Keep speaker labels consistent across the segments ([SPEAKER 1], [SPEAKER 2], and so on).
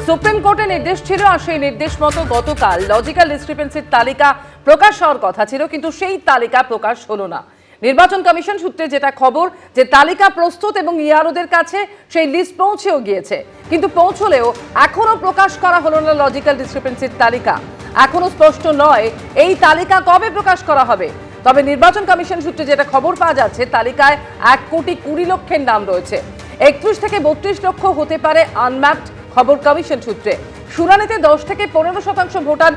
[SPEAKER 1] Supreme কোর্টের নির্দেশ ছিল আর সেই নির্দেশ মতো গতকাল লজিক্যাল ডিসক্রিপেন্সির তালিকা প্রকাশ হওয়ার কথা ছিল, কিন্তু সেই তালিকা প্রকাশ হলো না। নির্বাচন কমিশন সূত্রে যেটা খবর যে তালিকা প্রস্তুত এবং ইআরওদের কাছে সেই লিস্ট পৌঁছেও গিয়েছে, কিন্তু পৌঁছলেও এখনো প্রকাশ করা হলো না লজিক্যাল ডিসক্রিপেন্সির তালিকা। এখনো স্পষ্ট নয় এই তালিকা কবে প্রকাশ করা হবে। তবে নির্বাচন কমিশন সূত্রে যেটা খবর পাওয়া যাচ্ছে, তালিকায় 1,20,00,000 নাম রয়েছে। 31 থেকে 32 লক্ষ হতে পারে আনম্যাপড, খবর কমিশন সূত্রে। শুনানিতে 10 থেকে 15% ভোটার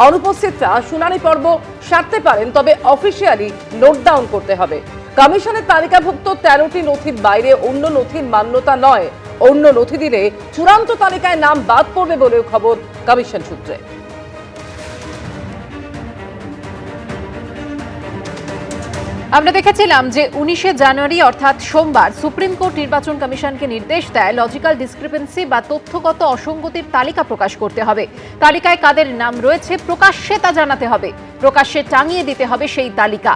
[SPEAKER 1] অনুপস্থিতরা শুনানি পর্ব সারতে পারেন, তবে অফিসিয়ালি নোট ডাউন করতে হবে। কমিশনের তালিকাভুক্ত 13টি নথির বাইরে অন্য নথির মান্যতা নয়। অন্য নথি দিলে চূড়ান্ত তালিকায় নাম বাদ পড়বে বলেও খবর কমিশন সূত্রে।
[SPEAKER 2] আমরা দেখেছিলাম যে 19শে জানুয়ারি অর্থাৎ সোমবার সুপ্রিম কোর্ট নির্বাচন কমিশনকে নির্দেশ দেয় লজিক্যাল ডিসক্রিপেন্সি বা তথ্যগত অসঙ্গতির তালিকা প্রকাশ করতে হবে। তালিকায় কাদের নাম রয়েছে প্রকাশ্যে তা জানাতে হবে, প্রকাশ্যে টাঙিয়ে দিতে হবে সেই তালিকা।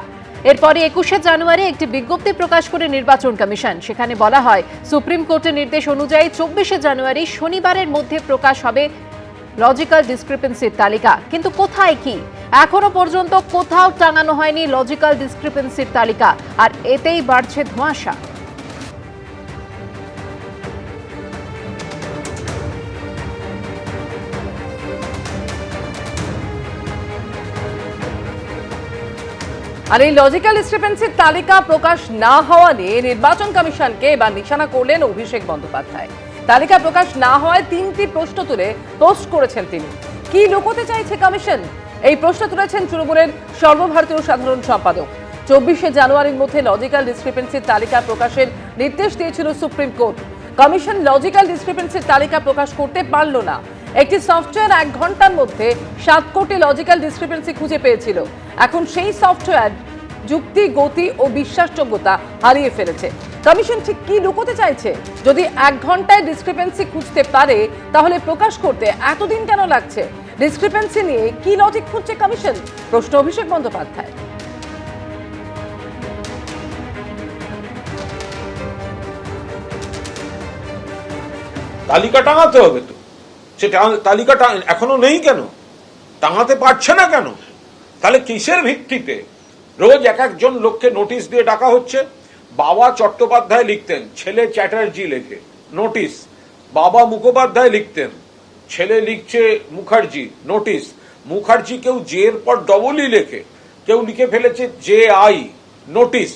[SPEAKER 2] এরপরে 21শে জানুয়ারি একটি বিজ্ঞপ্তি প্রকাশ করে নির্বাচন কমিশন, সেখানে বলা হয় সুপ্রিম কোর্টের নির্দেশ অনুযায়ী 24শে জানুয়ারি শনিবারের মধ্যে প্রকাশ হবে লজিক্যাল ডিসক্রিপেন্সির তালিকা। কিন্তু কোথায় কি এখনো পর্যন্ত কোথাও টাঙানো হয়নি লজিক্যাল ডিসক্রিপেন্সির তালিকা, আর এতেই বাড়ছে ধোঁয়াশা।
[SPEAKER 1] আর এই লজিক্যাল ডিসক্রিপেন্সির তালিকা প্রকাশ না হওয়া নিয়ে নির্বাচন কমিশনকে এবার নিশানা করলেন অভিষেক বন্দ্যোপাধ্যায়। তালিকা প্রকাশ না হওয়ায় 3টি প্রশ্ন তুলে পোস্ট করেছেন তিনি। কি লুকোতে চাইছে কমিশন, এই প্রশ্ন তুলেছেন তৃণমূলের সর্বভারতীয় সাধারণ সম্পাদক। 24শে জানুয়ারির মধ্যে লজিক্যাল ডিসক্রিপেন্সির তালিকা প্রকাশের নির্দেশ দিয়েছিল সুপ্রিম কোর্ট। কমিশন লজিক্যাল ডিসক্রিপেন্সির তালিকা প্রকাশ করতে পারল না। একটি সফটওয়্যার 1 ঘন্টার মধ্যে 7 কোটি লজিক্যাল ডিসক্রিপেন্সি খুঁজে পেয়েছিল। এখন সেই সফটওয়্যার যুক্তি, গতি ও বিশ্বাসযোগ্যতা হারিয়ে ফেলেছে। কমিশন ঠিক কি লুকোতে চাইছে? যদি 1 ঘন্টায় ডিসক্রিপেন্সি খুঁজতে পারে, তাহলে প্রকাশ করতে এতদিন কেন লাগছে? ডিসক্রিপেন্সি নিয়ে কি লজিক খুঁজছে কমিশন? প্রশ্ন অভিষেক বন্দ্যোপাধ্যায়।
[SPEAKER 3] তালিকা টাঙাতে হবে তো, সেটা তালিকাটা এখনো নেই কেন? টাঙাতে পারছে না কেন? তাহলে কিসের ভিত্তিতে রোজ একজন লোককে নোটিশ দিয়ে ডাকা হচ্ছে? বাবা চট্টোপাধ্যায় লিখতেন, ছেলে চ্যাটার্জি লেখে নোটিশ। বাবা মুখোপাধ্যায় লিখতেন, ছেলে লিখছে মুখার্জি নোটিশ। মুখার্জি কেউ জের পর ডবলই লেখে, কেউ লিখে ফেলেছে জে আই নোটিশ।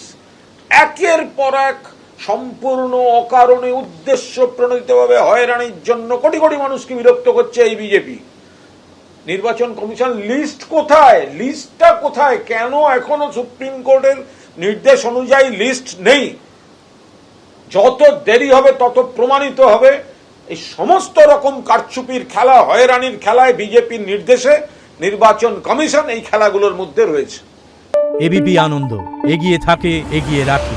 [SPEAKER 3] একের পর এক সম্পূর্ণ অকারণে উদ্দেশ্য প্রণোদিতভাবে হয়রানির জন্য কোটি কোটি মানুষকে বিরক্ত করছে এই বিজেপি। নির্বাচন কমিশন লিস্ট কোথায়? লিস্টটা কোথায়? কেন এখনো সুপ্রিম কোর্টের নির্দেশ অনুযায়ী লিস্ট নেই? যত দেরি হবে তত প্রমাণিত হবে এই সমস্ত রকম কারচুপির খেলা, হয়রানির খেলায় বিজেপির নির্দেশে নির্বাচন কমিশন এই খেলাগুলোর মধ্যে রয়েছে।
[SPEAKER 4] এবিপি আনন্দ, এগিয়ে থাকে, এগিয়ে রাখে।